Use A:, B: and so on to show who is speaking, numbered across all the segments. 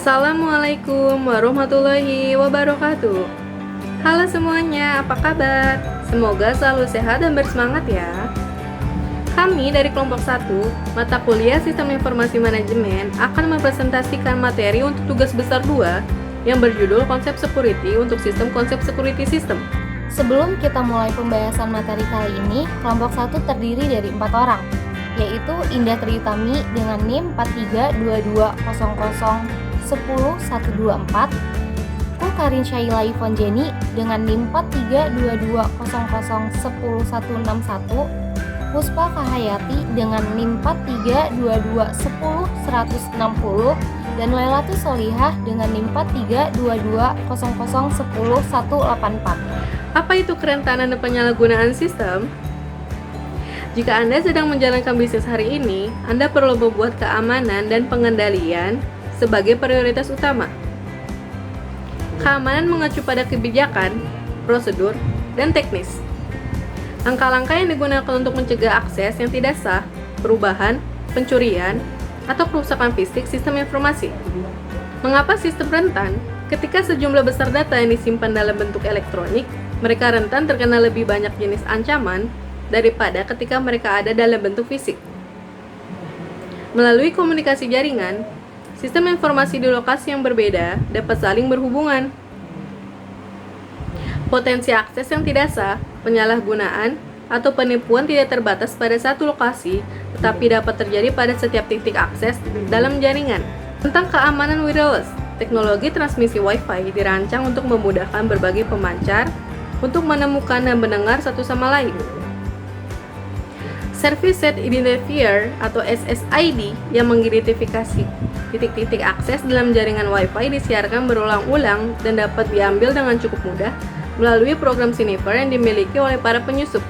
A: Assalamualaikum warahmatullahi wabarakatuh. Halo semuanya, apa kabar? Semoga selalu sehat dan bersemangat ya. Kami dari kelompok 1, mata kuliah Sistem Informasi Manajemen akan mempresentasikan materi untuk tugas besar 2 yang berjudul Konsep Security untuk Sistem Konsep Security System.
B: Sebelum kita mulai pembahasan materi kali ini, kelompok 1 terdiri dari 4 orang, yaitu Indah Triutami dengan NIM 432200101124, Karin Syaila Yvonne Jenny dengan NIM 4322001161, Puspa Kahayati dengan NIM 4322101160, dan Lailatul Solihah dengan NIM 4322001184.
A: Apa itu kerentanan dan penyalahgunaan sistem? Jika Anda sedang menjalankan bisnis hari ini, Anda perlu membuat keamanan dan pengendalian sebagai prioritas utama. Keamanan mengacu pada kebijakan, prosedur, dan teknis. Langkah-langkah yang digunakan untuk mencegah akses yang tidak sah, perubahan, pencurian, atau kerusakan fisik sistem informasi. Mengapa sistem rentan? Ketika sejumlah besar data yang disimpan dalam bentuk elektronik, mereka rentan terkena lebih banyak jenis ancaman daripada ketika mereka ada dalam bentuk fisik. Melalui komunikasi jaringan, sistem informasi di lokasi yang berbeda dapat saling berhubungan. Potensi akses yang tidak sah, penyalahgunaan, atau penipuan tidak terbatas pada satu lokasi, tetapi dapat terjadi pada setiap titik akses dalam jaringan. Tentang keamanan wireless, teknologi transmisi Wi-Fi dirancang untuk memudahkan berbagai pemancar untuk menemukan dan mendengar satu sama lain. Service Set Identifier atau SSID yang mengidentifikasi titik-titik akses dalam jaringan Wi-Fi disiarkan berulang-ulang dan dapat diambil dengan cukup mudah melalui program Sniper yang dimiliki oleh para penyusup.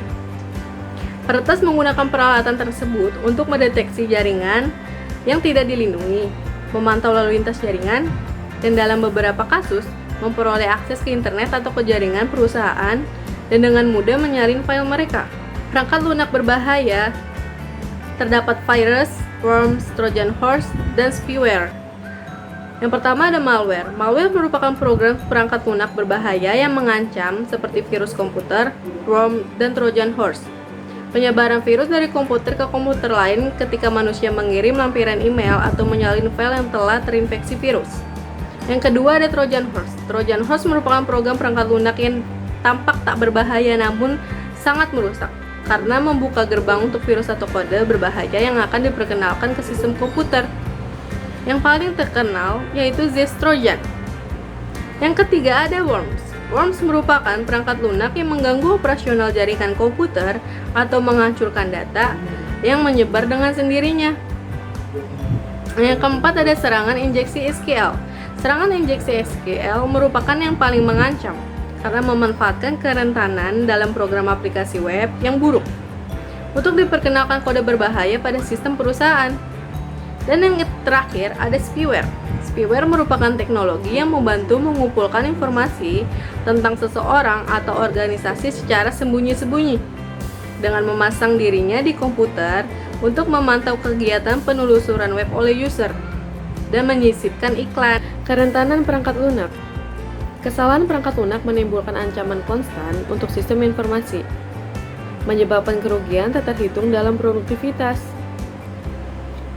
A: Peretas menggunakan peralatan tersebut untuk mendeteksi jaringan yang tidak dilindungi, memantau lalu lintas jaringan, dan dalam beberapa kasus memperoleh akses ke internet atau ke jaringan perusahaan dan dengan mudah menyalin file mereka. Perangkat lunak berbahaya terdapat virus, worms, trojan horse, dan spyware. Yang pertama ada malware. Malware merupakan program perangkat lunak berbahaya yang mengancam seperti virus komputer, worm, dan trojan horse. Penyebaran virus dari komputer ke komputer lain ketika manusia mengirim lampiran email atau menyalin file yang telah terinfeksi virus. Yang kedua ada trojan horse. Trojan horse merupakan program perangkat lunak yang tampak tak berbahaya namun sangat merusak, karena membuka gerbang untuk virus atau kode berbahaya yang akan diperkenalkan ke sistem komputer. Yang paling terkenal yaitu Zest Trojan. Yang ketiga ada worms. Worms merupakan perangkat lunak yang mengganggu operasional jaringan komputer atau menghancurkan data yang menyebar dengan sendirinya. Yang keempat ada serangan injeksi SQL. Serangan injeksi SQL merupakan yang paling mengancam karena memanfaatkan kerentanan dalam program aplikasi web yang buruk untuk diperkenalkan kode berbahaya pada sistem perusahaan. Dan yang terakhir ada spyware. Spyware merupakan teknologi yang membantu mengumpulkan informasi tentang seseorang atau organisasi secara sembunyi-sembunyi dengan memasang dirinya di komputer untuk memantau kegiatan penelusuran web oleh user dan menyisipkan iklan. Kerentanan perangkat lunak. Kesalahan perangkat lunak menimbulkan ancaman konstan untuk sistem informasi, menyebabkan kerugian tak terhitung dalam produktivitas.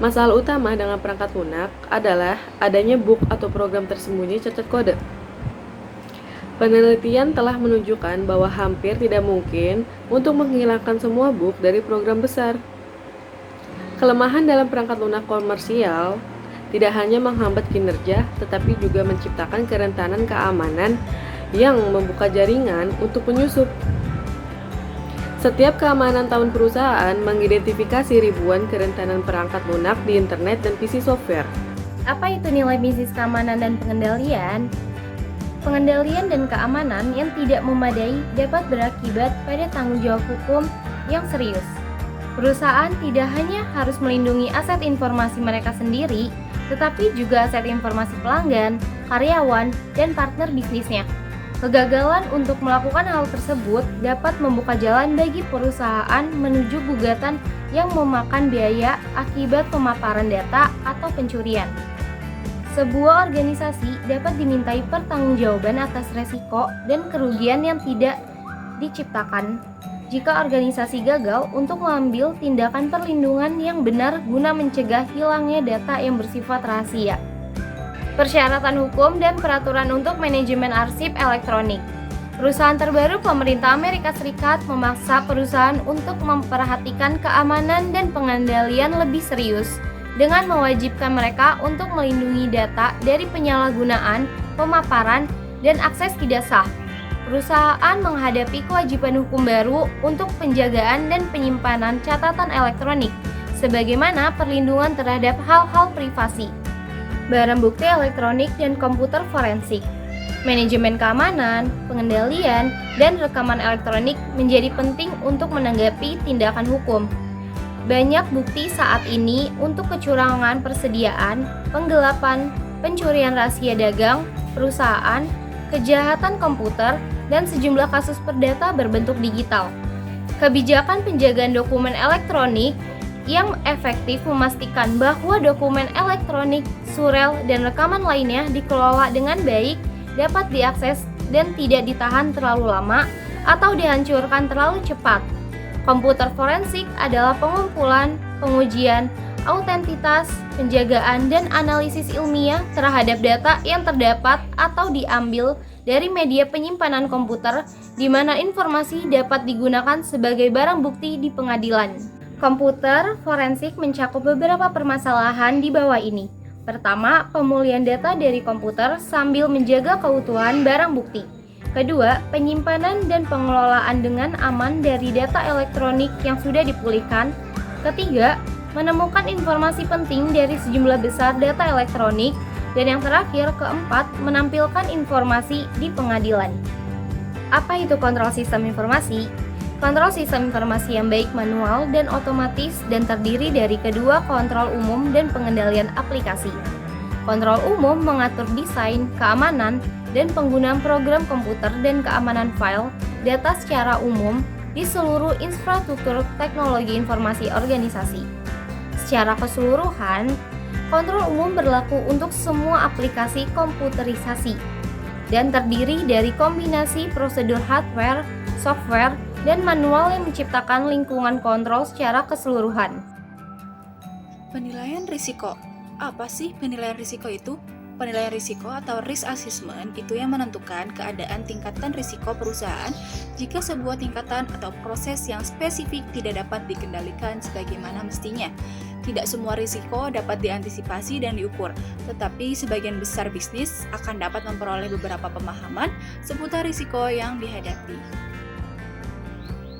A: Masalah utama dengan perangkat lunak adalah adanya bug atau program tersembunyi cacat kode. Penelitian telah menunjukkan bahwa hampir tidak mungkin untuk menghilangkan semua bug dari program besar. Kelemahan dalam perangkat lunak komersial tidak hanya menghambat kinerja, tetapi juga menciptakan kerentanan keamanan yang membuka jaringan untuk penyusup. Setiap keamanan tahun perusahaan mengidentifikasi ribuan kerentanan perangkat lunak di internet dan PC software.
B: Apa itu nilai bisnis keamanan dan pengendalian? Pengendalian dan keamanan yang tidak memadai dapat berakibat pada tanggung jawab hukum yang serius. Perusahaan tidak hanya harus melindungi aset informasi mereka sendiri, tetapi juga aset informasi pelanggan, karyawan, dan partner bisnisnya. Kegagalan untuk melakukan hal tersebut dapat membuka jalan bagi perusahaan menuju gugatan yang memakan biaya akibat pemaparan data atau pencurian. Sebuah organisasi dapat dimintai pertanggungjawaban atas resiko dan kerugian yang tidak diciptakan jika organisasi gagal untuk mengambil tindakan perlindungan yang benar guna mencegah hilangnya data yang bersifat rahasia. Persyaratan hukum dan peraturan untuk manajemen arsip elektronik. Perusahaan terbaru pemerintah Amerika Serikat memaksa perusahaan untuk memperhatikan keamanan dan pengendalian lebih serius dengan mewajibkan mereka untuk melindungi data dari penyalahgunaan, pemaparan, dan akses tidak sah. Perusahaan menghadapi kewajiban hukum baru untuk penjagaan dan penyimpanan catatan elektronik, sebagaimana perlindungan terhadap hal-hal privasi, barang bukti elektronik, dan komputer forensik. Manajemen keamanan, pengendalian, dan rekaman elektronik menjadi penting untuk menanggapi tindakan hukum. Banyak bukti saat ini untuk kecurangan persediaan, penggelapan, pencurian rahasia dagang, perusahaan, kejahatan komputer, dan sejumlah kasus perdata berbentuk digital. Kebijakan penjagaan dokumen elektronik yang efektif memastikan bahwa dokumen elektronik, surel, dan rekaman lainnya dikelola dengan baik, dapat diakses dan tidak ditahan terlalu lama atau dihancurkan terlalu cepat. Komputer forensik adalah pengumpulan, pengujian, autentitas, penjagaan, dan analisis ilmiah terhadap data yang terdapat atau diambil dari media penyimpanan komputer di mana informasi dapat digunakan sebagai barang bukti di pengadilan. Komputer forensik mencakup beberapa permasalahan di bawah ini. Pertama, pemulihan data dari komputer sambil menjaga keutuhan barang bukti. Kedua, penyimpanan dan pengelolaan dengan aman dari data elektronik yang sudah dipulihkan. Ketiga, menemukan informasi penting dari sejumlah besar data elektronik. Dan yang terakhir, keempat, menampilkan informasi di pengadilan. Apa itu kontrol sistem informasi? Kontrol sistem informasi yang baik manual dan otomatis dan terdiri dari kedua kontrol umum dan pengendalian aplikasi. Kontrol umum mengatur desain, keamanan, dan penggunaan program komputer dan keamanan file, data secara umum di seluruh infrastruktur teknologi informasi organisasi. Secara keseluruhan, kontrol umum berlaku untuk semua aplikasi komputerisasi dan terdiri dari kombinasi prosedur hardware, software, dan manual yang menciptakan lingkungan kontrol secara keseluruhan.
C: Penilaian risiko. Apa sih penilaian risiko itu? Penilaian risiko atau risk assessment itu yang menentukan keadaan tingkatan risiko perusahaan jika sebuah tingkatan atau proses yang spesifik tidak dapat dikendalikan sebagaimana mestinya. Tidak semua risiko dapat diantisipasi dan diukur, tetapi sebagian besar bisnis akan dapat memperoleh beberapa pemahaman seputar risiko yang dihadapi.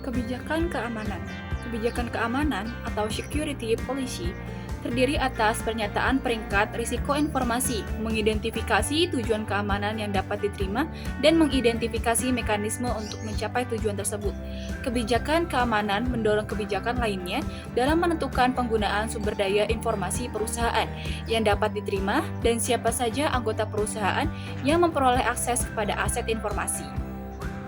C: Kebijakan keamanan. Kebijakan keamanan atau security policy terdiri atas pernyataan peringkat risiko informasi, mengidentifikasi tujuan keamanan yang dapat diterima, dan mengidentifikasi mekanisme untuk mencapai tujuan tersebut. Kebijakan keamanan mendorong kebijakan lainnya dalam menentukan penggunaan sumber daya informasi perusahaan yang dapat diterima dan siapa saja anggota perusahaan yang memperoleh akses kepada aset informasi.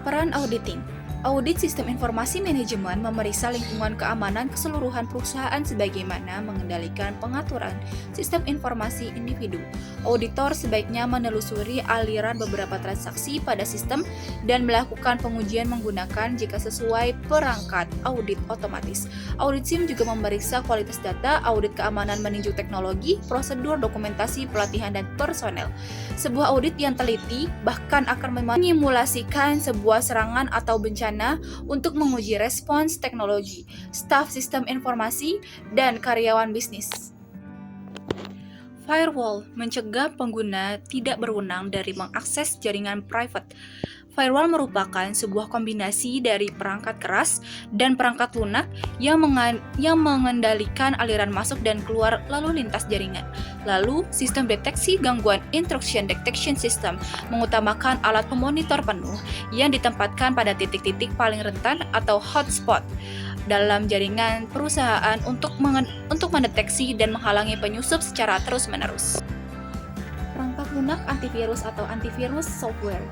C: Peran auditing. Audit sistem informasi manajemen memeriksa lingkungan keamanan keseluruhan perusahaan sebagaimana mengendalikan pengaturan sistem informasi individu. Auditor sebaiknya menelusuri aliran beberapa transaksi pada sistem dan melakukan pengujian menggunakan jika sesuai perangkat audit otomatis. Audit SIM juga memeriksa kualitas data, audit keamanan meninjau teknologi, prosedur, dokumentasi, pelatihan, dan personel. Sebuah audit yang teliti bahkan akan menyimulasikan sebuah serangan atau bencana untuk menguji respons teknologi, staf sistem informasi, dan karyawan bisnis. Firewall mencegah pengguna tidak berwenang dari mengakses jaringan private. Firewall merupakan sebuah kombinasi dari perangkat keras dan perangkat lunak yang mengendalikan aliran masuk dan keluar lalu lintas jaringan. Lalu, sistem deteksi gangguan intrusion detection system mengutamakan alat pemonitor penuh yang ditempatkan pada titik-titik paling rentan atau hotspot dalam jaringan perusahaan untuk mendeteksi dan menghalangi penyusup secara terus-menerus. Perangkat lunak antivirus atau antivirus software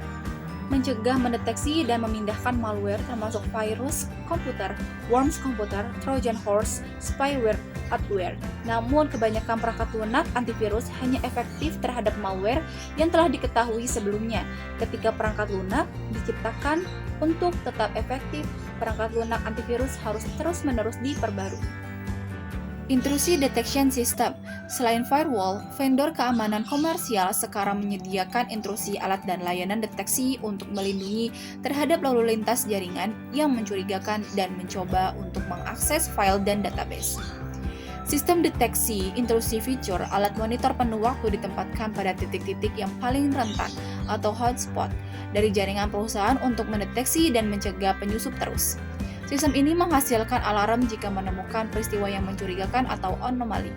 C: mencegah, mendeteksi, dan memindahkan malware termasuk virus komputer, worms komputer, trojan horse, spyware, adware. Namun, kebanyakan perangkat lunak antivirus hanya efektif terhadap malware yang telah diketahui sebelumnya. Ketika perangkat lunak diciptakan untuk tetap efektif, perangkat lunak antivirus harus terus-menerus diperbarui. Intrusi Detection System. Selain firewall, vendor keamanan komersial sekarang menyediakan intrusi alat dan layanan deteksi untuk melindungi terhadap lalu lintas jaringan yang mencurigakan dan mencoba untuk mengakses file dan database. Sistem deteksi intrusi feature alat monitor penuh waktu ditempatkan pada titik-titik yang paling rentan atau hotspot dari jaringan perusahaan untuk mendeteksi dan mencegah penyusup terus. Sistem ini menghasilkan alarm jika menemukan peristiwa yang mencurigakan atau anomali.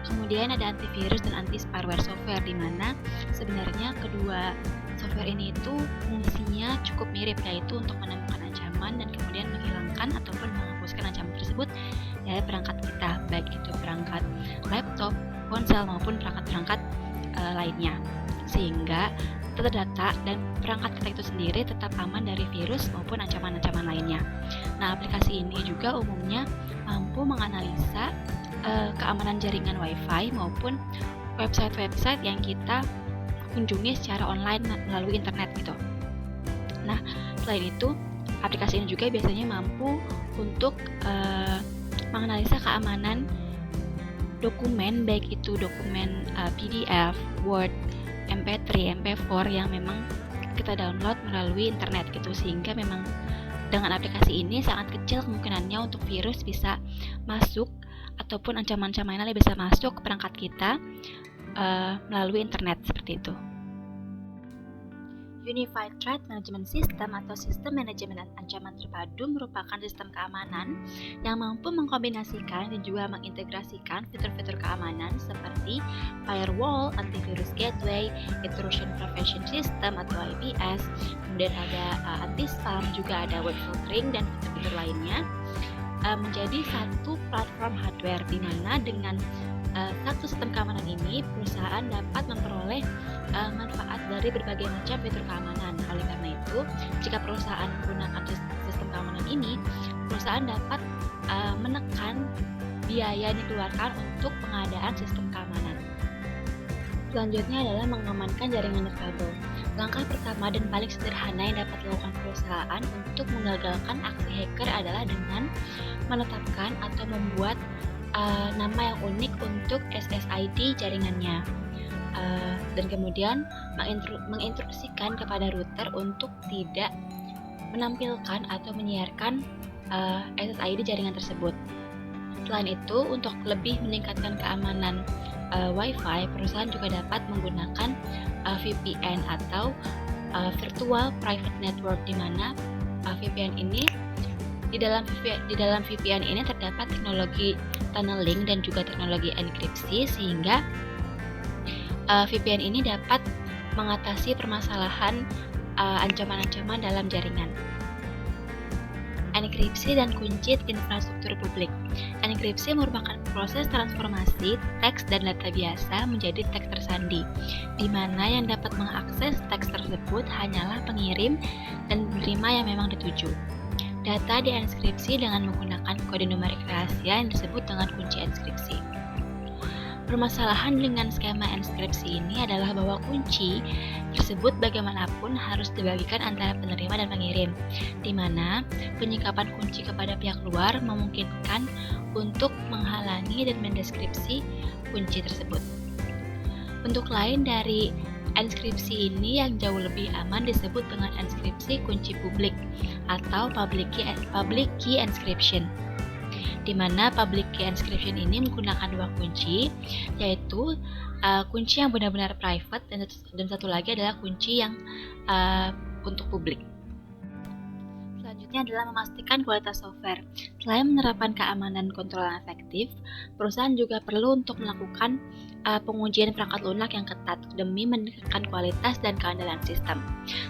D: Kemudian ada antivirus dan anti-spyware software, di mana sebenarnya kedua software ini itu fungsinya cukup mirip, yaitu untuk menemukan ancaman dan kemudian menghilangkan ataupun menghapuskan ancaman tersebut dari perangkat kita, baik itu perangkat laptop, ponsel maupun perangkat-perangkat lainnya, sehingga terdata dan perangkat kita itu sendiri tetap aman dari virus maupun ancaman-ancaman lainnya. Nah, aplikasi ini juga umumnya mampu menganalisa keamanan jaringan Wi-Fi maupun website-website yang kita kunjungi secara online melalui internet gitu. Nah, selain itu, aplikasi ini juga biasanya mampu untuk menganalisa keamanan dokumen, baik itu dokumen PDF, Word, MP3, MP4 yang memang kita download melalui internet gitu, sehingga memang dengan aplikasi ini sangat kecil kemungkinannya untuk virus bisa masuk ataupun ancaman-ancaman lain bisa masuk ke perangkat kita melalui internet seperti itu. Unified Threat Management System atau sistem manajemen ancaman terpadu merupakan sistem keamanan yang mampu mengkombinasikan dan juga mengintegrasikan fitur-fitur keamanan seperti firewall, antivirus gateway, intrusion prevention system atau IPS, kemudian ada anti-spam, juga ada web filtering dan fitur-fitur lainnya menjadi satu platform hardware, di mana dengan satu sistem keamanan ini perusahaan dapat memperoleh manfaat dari berbagai macam fitur keamanan. Oleh karena itu, jika perusahaan menggunakan sistem keamanan ini, perusahaan dapat menekan biaya yang dikeluarkan untuk pengadaan sistem keamanan. Selanjutnya adalah mengamankan jaringan nirkabel. Langkah pertama dan paling sederhana yang dapat dilakukan perusahaan untuk menggagalkan aksi hacker adalah dengan menetapkan atau membuat nama yang unik untuk SSID jaringannya, dan kemudian menginstruksikan kepada router untuk tidak menampilkan atau menyiarkan SSID jaringan tersebut. Selain itu, untuk lebih meningkatkan keamanan Wi-Fi, perusahaan juga dapat menggunakan VPN atau Virtual Private Network, di mana VPN ini di dalam VPN ini terdapat teknologi tunneling dan juga teknologi enkripsi, sehingga VPN ini dapat mengatasi permasalahan ancaman-ancaman dalam jaringan. Enkripsi dan kunci infrastruktur publik. Enkripsi merupakan proses transformasi teks dan data biasa menjadi teks tersandi, di mana yang dapat mengakses teks tersebut hanyalah pengirim dan penerima yang memang dituju. Data dienkripsi dengan menggunakan kode numerik rahasia yang disebut dengan kunci enkripsi. Permasalahan dengan skema enkripsi ini adalah bahwa kunci tersebut bagaimanapun harus dibagikan antara penerima dan pengirim, di mana penyikapan kunci kepada pihak luar memungkinkan untuk menghalangi dan mendeskripsi kunci tersebut. Bentuk lain dari enkripsi ini yang jauh lebih aman disebut dengan enkripsi kunci publik atau public key encryption, di mana public key encryption ini menggunakan dua kunci, yaitu kunci yang benar-benar private dan satu lagi adalah kunci yang untuk publik. Selanjutnya adalah memastikan kualitas software. Selain menerapkan keamanan kontrol yang efektif, perusahaan juga perlu untuk melakukan pengujian perangkat lunak yang ketat demi meningkatkan kualitas dan keandalan sistem.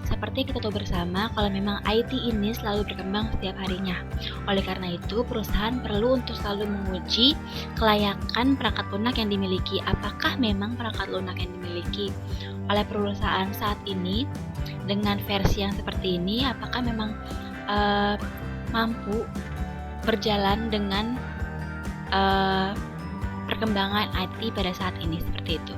D: Seperti kita tahu bersama, kalau memang IT ini selalu berkembang setiap harinya. Oleh karena itu, perusahaan perlu untuk selalu menguji kelayakan perangkat lunak yang dimiliki. Apakah memang perangkat lunak yang dimiliki oleh perusahaan saat ini dengan versi yang seperti ini, apakah memang mampu berjalan dengan perkembangan IT pada saat ini seperti itu.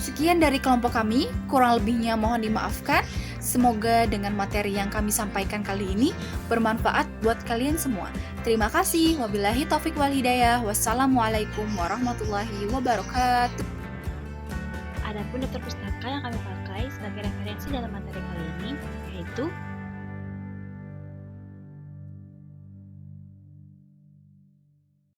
C: Sekian dari kelompok kami, kurang lebihnya mohon dimaafkan. Semoga dengan materi yang kami sampaikan kali ini bermanfaat buat kalian semua. Terima kasih. Wabillahi taufik wal hidayah. Wassalamualaikum warahmatullahi wabarakatuh.
D: Adapun daftar pustaka yang kami pakai sebagai referensi dalam materi kali ini yaitu